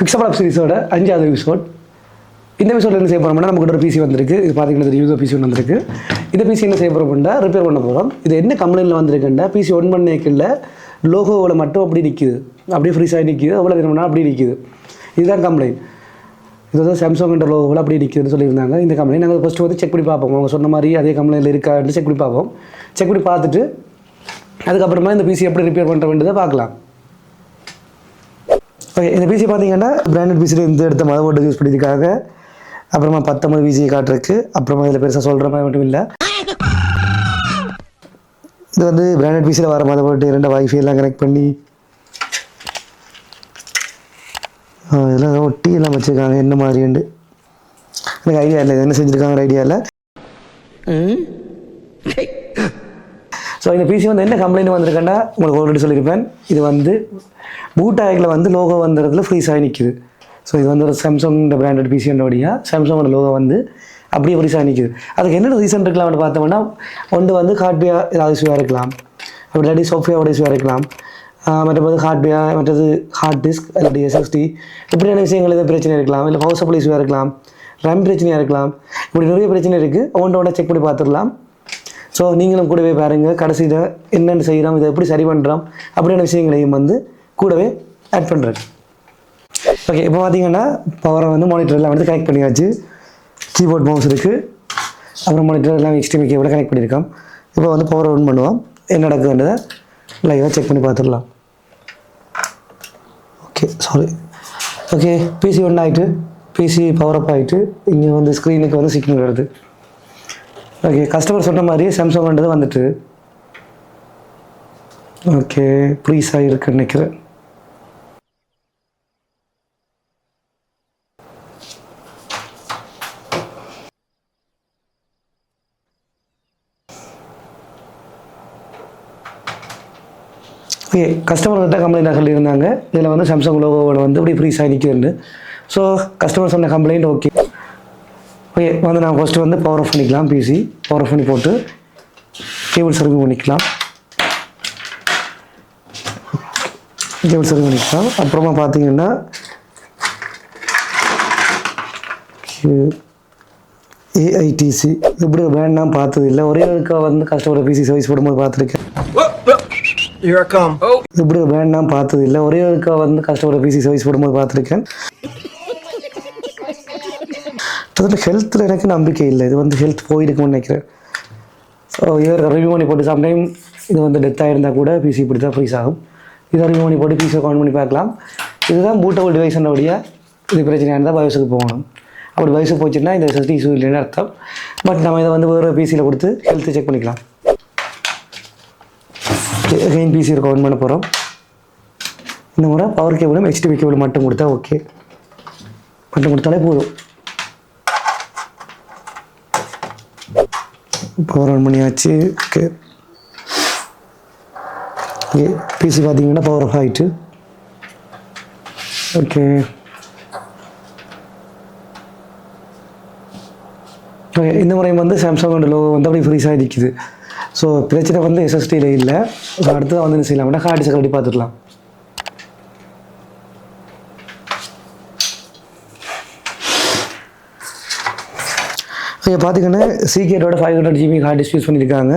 Fixable app சீரிஸோட 5வது episode. இந்த எபிசோட என்ன செய்ய போகிறோம்னா நமக்கு ஒரு பிசி வந்திருக்கு. இது பார்த்தீங்கன்னா யூசர் பிசி ஒன்று வந்திருக்கு. இந்த பிசி என்ன செய்ய போகிறோம்னா ரிப்பேர் பண்ண போகிறோம். இது என்ன கம்ப்ளைண்ட்டில் வந்திருக்குன்னா பிசி ஒன் பண்ணேக்கில் லோகோவில் மட்டும் அப்படி நிற்கிது, அப்படியே ஃப்ரீஸாகி நிற்கிது, அவ்வளோ வேணும்னா அப்படி நிற்கிது. இதுதான் கம்ப்ளைண்ட். இது வந்து சாம்சங் லோகோவில் அப்படி நிற்கிதுன்னு சொல்லியிருந்தாங்க. இந்த கம்ப்ளைண்ட் நாங்கள் ஃபஸ்ட்டு வந்து செக் பண்ணி பார்ப்போம். அவங்க சொன்ன மாதிரி அதே கம்ப்ளைண்ட்டில் இருக்கான்னு செக் பண்ணி பார்ப்போம். செக் பண்ணி பார்த்துட்டு அதுக்கப்புறமா இந்த பிசி எப்படி ரிப்பேர் பண்ணுற வேண்டியதை பார்க்கலாம். ஓகே, இந்த பிசி பார்த்தீங்கன்னா பிராண்டட் பிசியில் இந்த இடத்த மதர் யூஸ் பண்ணியிருக்காங்க. அப்புறமா 19 பிசியை காட்டுறதுக்கு. அப்புறமா இதில் பெருசாக சொல்கிற மாதிரி மட்டும் இல்லை. இது வந்து பிராண்டட் பிசியில் வர மதர் 2 வைஃபை எல்லாம் கனெக்ட் பண்ணி இதெல்லாம் ஒட்டி எல்லாம் வச்சுருக்காங்க. என்ன மாதிரிண்டு எனக்கு ஐடியா இல்லை, என்ன செஞ்சுருக்காங்க ஐடியா இல்லை. ஸோ இந்த பிசி வந்து என்ன கம்ப்ளைண்ட் வந்திருக்கேன்னா உங்களுக்கு ஆல்ரெடி சொல்லியிருப்பேன். இது வந்து பூட் ஆகில் வந்து லோகோ வந்துறதுல ஃப்ரீஸ் ஆகி நிற்கிது. ஸோ இது வந்து ஒரு சாம்சங் பிராண்டட் பிசின்றபடியாக சாம்சங்கோட லோகோ வந்து அப்படியே ஃப்ரீஸ் ஆகி நிற்கிது. அதுக்கு என்ன ரீசன் இருக்கலாம்னு பார்த்தோம்னா ஒன்று வந்து ஹார்ட்வேர் ஏதாவது இஷ்யூவாக இருக்கலாம், அப்படி இல்லாட்டி சாஃப்ட்வேரோட இஷ்யூவாக இருக்கலாம், மற்றது ஹார்ட்வேர், மற்றது ஹார்ட் டிஸ்க் இல்லாட்டி எஸ்எஸ்டி, இப்படியான விஷயங்கள் எதாவது பிரச்சனை இருக்கலாம். இல்லை பவர் சப்ளை இஷ்யூவாக இருக்கலாம், ரேம் பிரச்சனையாக இருக்கலாம். இப்படி நிறைய பிரச்சனை இருக்குது. ஒன்றோட செக் பண்ணி பார்த்துடலாம். ஸோ நீங்களும் கூடவே பாருங்கள், கடைசியில் என்னென்னு செய்கிறோம், இதை எப்படி சரி பண்ணுறோம் அப்படியான விஷயங்களையும் வந்து கூடவே ஆட் பண்ணுறேன். ஓகே, இப்போ பார்த்தீங்கன்னா பவரை வந்து மானிட்டர் எல்லாம் வந்து கனெக்ட் பண்ணியாச்சு. கீபோர்ட் மவுஸ் இருக்குது, அப்புறம் மானிட்டர் எல்லாம் HDMI கேபிளை கனெக்ட் பண்ணியிருக்கோம். இப்போ வந்து பவரை ஆன் பண்ணுவோம். என்ன நடக்குதுன்றதை லைவாக செக் பண்ணி பார்த்துடலாம். ஓகே பிசி ஒன் ஆகிட்டு, பிசி பவர் அப் ஆகிட்டு, இங்கே வந்து ஸ்க்ரீனுக்கு வந்து சிக்னல் வருது. ஓகே, கஸ்டமர் சொன்ன மாதிரி சாம்சங்ன்றது வந்துட்டு ஓகே ப்ளீஸ் ஆகிருக்குன்னு நினைக்கிறேன். ஓகே, கஸ்டமர் கிட்ட கம்ப்ளைண்ட் சொல்லியிருந்தாங்க. இதில் வந்து சாம்சங் லோகோவோட வந்து இப்படி ஃப்ரீஸ் ஆகி நிற்கிறது. ஸோ கஸ்டமர் சொன்ன கம்ப்ளைண்ட் ஓகே வந்து நான் ஃபஸ்ட்டு வந்து பவர் ஆஃப் பண்ணிக்கலாம். பிசி பவர் ஆஃப் பண்ணி போட்டு கேபிள்ஸ் ரிமூவ் பண்ணிக்கலாம். அப்புறமா பார்த்தீங்கன்னா ஏஐடிசி இப்படி ஒரு பிராண்ட் நான் பார்த்தது இல்லை. ஒரே ஒருக்கா வந்து கஸ்டமர் பிசி சர்வீஸ் போடும்போது பார்த்துருக்கேன். இப்படி ஒரு பிராண்ட் நான் பார்த்தது இல்லை. ஒரே ஒருக்கா வந்து கஸ்டமர் பிசி சர்வீஸ் போடும்போது பார்த்துருக்கேன். ஹெல்த்தில் எனக்கு நம்பிக்கை இல்லை. இது வந்து ஹெல்த் போயிருக்குன்னு நினைக்கிறேன். ஸோ இவர் ரிவ்யூ பண்ணி போட்டு சம்டைம் இது வந்து டெத் ஆகிருந்தால் கூட பிசி இப்படி தான் ஃப்ரீஸ் ஆகும். இதை ரிவ்யூ பண்ணி போட்டு பிசியை கவுண்ட் பண்ணி பார்க்கலாம். இதுதான் பூட்டபிள் டிவைஸ்ன்றபடியா இது பிரச்சனையாக இருந்தால் பயோஸுக்கு போகணும். அப்படி பயோஸுக்கு போச்சுன்னா இந்த எஸ்எஸ்டி இஷ்யூ இல்லைன்னு அர்த்தம். பட் நம்ம இதை வந்து வேறு பிசியில் கொடுத்து ஹெல்த்தை செக் பண்ணிக்கலாம். அகைன் பிசி கவுண்ட் பண்ண போகிறோம். இந்த முறை பவர் கேபிளும் HDMI கேபிள் மட்டும் கொடுத்தா ஓகே, மட்டும் கொடுத்தாலே போதும். பவர் ஆன் பண்ணியாச்சு. ஓகே பிசி பார்த்தீங்கன்னா பவர் ஆஃப் ஆகிட்டு. ஓகே இந்த முறையும் வந்து சாம்சங்கோட லோகோ வந்து அப்படி ஃப்ரீஸ் ஆகிருக்குது. ஸோ பிரச்சனை வந்து எஸ்எஸ்டியில் இல்லை. ஸோ அடுத்ததான் வந்து என்ன செய்யலாம்னா ஹார்ட் டிஸ்க் கட்டி பார்த்துக்கலாம். பார்த்தீங்கன்னா சீக்கிரட்டோட 500 GB ஹார்ட் டிஸ்க் யூஸ் பண்ணியிருக்காங்க.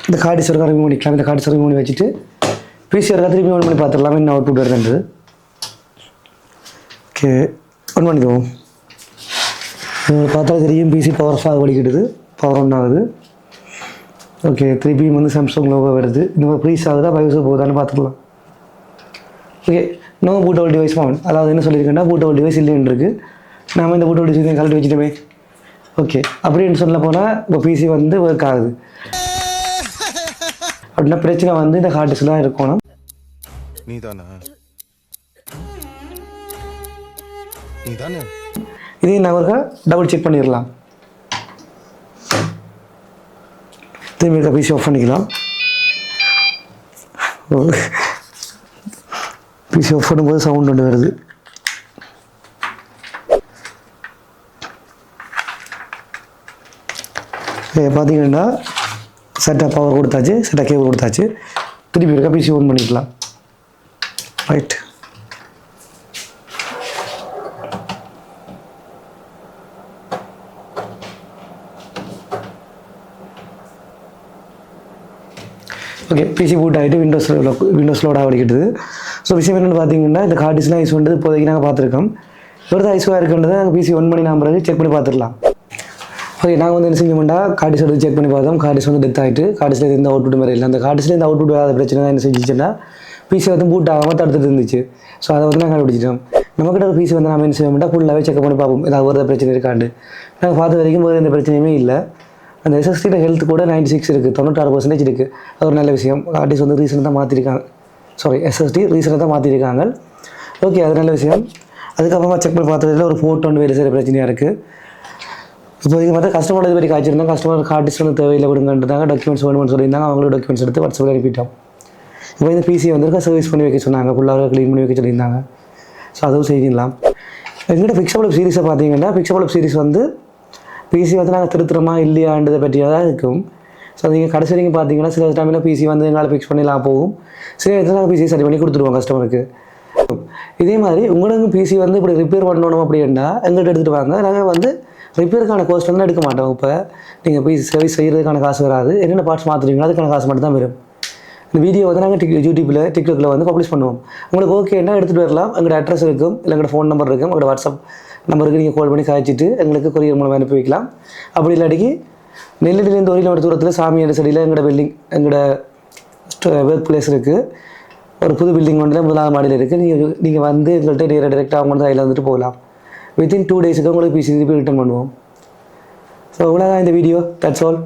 இந்த ஹார்ட் டிஸ்க் ரிமூவ் பண்ணிக்கலாம். இந்த ஹார்ட் டிஸ்க் ரிமூவ் பண்ணி வச்சுட்டு பிசி இருக்கா திரும்பி ஆன் பண்ணி பார்த்துடலாம் என்ன அவுட்புட் வருதுன்றது. ஓகே ஆன் பண்ணிடுவோம். பார்த்தா தெரியும் பிசி பவர் ஆஃப் வலிக்கிடுது, பவர் ஒன் ஆகுது. ஓகே திருப்பியும் வந்து சாம்சங் லோகோ வருது. இந்த ப்ளீஸ் ஆகுதா பயோஸ் போகுதான்னு பார்த்துக்கலாம். Okay no bootable device found. அதாவது என்ன சொல்லியிருக்கேன்னா பூட்டபிள் டிவைஸ் இல்லைன்னு இருக்குது. நாம் இந்த பூட்டபிள் டிவைஸ் கலட்டி வச்சுட்டோமே. ஓகே அப்படின்னு சொல்ல போனால் இப்போ பிசி வந்து ஒர்க் ஆகுது அப்படின்னா பிரச்சனை வந்து இந்த ஹார்ட் டிஸ்க் தான் இருக்கணும். இதையும் நான் ஒரு டபுள் செக் பண்ணிடலாம். திரும்பி பிசி ஆஃப் பண்ணிக்கலாம். பிசி ஆஃப் பண்ணும்போது சவுண்ட் ஒன்று வருது. பார்த்தீங்கன்னா செட்டாக பவர் கொடுத்தாச்சு, செட்டாக கேபிள் கொடுத்தாச்சு. திருப்பி இருக்க பிசி ஓன் பண்ணிக்கலாம். ரைட் ஓகே பிசி பூட் ஆகிட்டு விண்டோஸ் லோடாக வடிக்கிட்டுது. ஸோ விஷயம் என்னென்னு பார்த்தீங்கன்னா இந்த கார்டிஸ்லாம் ஐஸ் வந்து இப்போதைக்கு நாங்கள் பார்த்துருக்கோம். இவ்வளோ ஐஸ்வாக இருக்குன்றதை நாங்கள் பிசி 1 மணி நம்பருக்கு செக் பண்ணி பார்த்துடலாம். ஓகே நாங்கள் வந்து என்ன செஞ்சோம்னா கார்டிஸ் எடுத்து செக் பண்ணி பார்த்தோம். கார்டிஸ் வந்து டெத் ஆகிட்டு கார்டிஸில் எந்த அவுட்புட் மாதிரி இல்லை. அந்த கார்டிஸில் இந்த அவுட்புட் வராத பிரச்சனை தான் என்ன செஞ்சுச்சுன்னா பிசி வந்து பூட் ஆகாமல் தடுத்துட்டு இருந்துச்சு. ஸோ அதை வந்து நாங்கள் கண்டுபிடிச்சிட்டோம். நம்மக்கிட்ட ஒரு பிசி வந்து நம்ம என்ன செய்வோம்னா ஃபுல்லாகவே செக் பண்ணி பார்ப்போம் ஏதாவது ஒரு பிரச்சனை இருக்காண்டு. நாங்கள் பார்த்த வரைக்கும் வேறு எந்த பிரச்சனையுமே இல்லை. அந்த எஸ்எஸ்டியில் ஹெல்த் கூட 96 இருக்குது, 96% இருக்குது. அது ஒரு நல்ல விஷயம். கார்டிஸ் வந்து ரீசனை தான் மாற்றிருக்காங்க, எஸ்எஸ்டி ரீசனை தான் மாற்றிருக்காங்க. ஓகே அது நல்ல விஷயம். அதுக்கப்புறமா செக் பண்ணி பார்த்ததில் ஒரு ஃபோட்டோ வேறு சில பிரச்சனையாக இருக்குது. இப்போ இது மாதிரி கஸ்டமர் இது மாதிரி காய்ச்சிருந்தாங்க. கஸ்டமர் கார்டிஸ் வந்து தேவையில்லை விடுங்கன்றாங்க, டாக்குமெண்ட்ஸ் வேணும்னு சொல்லியிருந்தாங்க. அவங்களோட டாக்குமெண்ட்ஸ் எடுத்து வாட்ஸ்அப்பில் அனுப்பிட்டோம். இப்போ இந்த பிசியை வந்து சர்வீஸ் பண்ணி வைக்க சொன்னாங்க, ஃபுல்லாக க்ளீன் பண்ணி வைக்க சொல்லியிருந்தாங்க. ஸோ அதுவும் செய்யலாம். எங்கள்கிட்ட பிக்சபிள் சீரிஸை பார்த்தீங்கன்னா பிக்சபிள் சீரிஸ் வந்து பிசி வந்து நாங்கள் திருத்துறோமா இல்லையான்றதை பற்றியாக தான் இருக்கும். ஸோ நீங்கள் கடைசி வரைக்கும் பார்த்தீங்கன்னா சில டைமில் பிசி வந்து எங்களால் ஃபிக்ஸ் பண்ணிலாம் போகும், சில இடத்துல நாங்கள் பிசி சரி பண்ணி கொடுத்துருவோம் கஸ்டமருக்கு. இதே மாதிரி உங்களுக்கு பிசி வந்து இப்படி ரிப்பேர் பண்ணணும் அப்படின்னா எங்கள்கிட்ட எடுத்துகிட்டு வாங்க. நாங்கள் வந்து ரிப்பேருக்கான கோஸ்ட் வந்து எடுக்க மாட்டோம். இப்போ நீங்கள் பிசி சர்வீஸ் செய்கிறதுக்கான காசு வராது, என்னென்ன பார்ட்ஸ் மாற்றுறீங்களோ அதுக்கான காசு மட்டும் தான் வரும். இந்த வீடியோ வந்து நாங்கள் யூடியூப்பில் டிக்டாக்ல வந்து பப்ளிஷ் பண்ணுவோம். உங்களுக்கு ஓகேன்னா எடுத்துகிட்டு வரலாம். எங்களோட அட்ரஸ் இருக்கும், இல்லை எங்களோட ஃபோன் நம்பர் இருக்கும், எங்களோட வாட்ஸ்அப் நம்பருக்கு நீங்கள் கால் பண்ணி காய்ச்சிட்டு எங்களுக்கு கொரியர் மூலமாக அனுப்பி வைக்கலாம். அப்படி இல்லாட்டிக்கு நெல்லிலேருந்து 1 கிலோமீட்டர் தூரத்தில் சாமி சைடில் எங்களோட பில்டிங், எங்களோட ஒர்க் பிளேஸ் இருக்குது. ஒரு புது பில்டிங் வந்து 1வது மாடியில் இருக்குது. நீங்கள் வந்து எங்கள்கிட்ட டேரெக்டாக அவங்க வந்து அதில் வந்துட்டு போகலாம். வித்தின் 2 டேஸுக்கு உங்களுக்கு பிசி ரிட்டர்ன் பண்ணுவோம். ஸோ இவ்வளோதான் இந்த வீடியோ. That's all.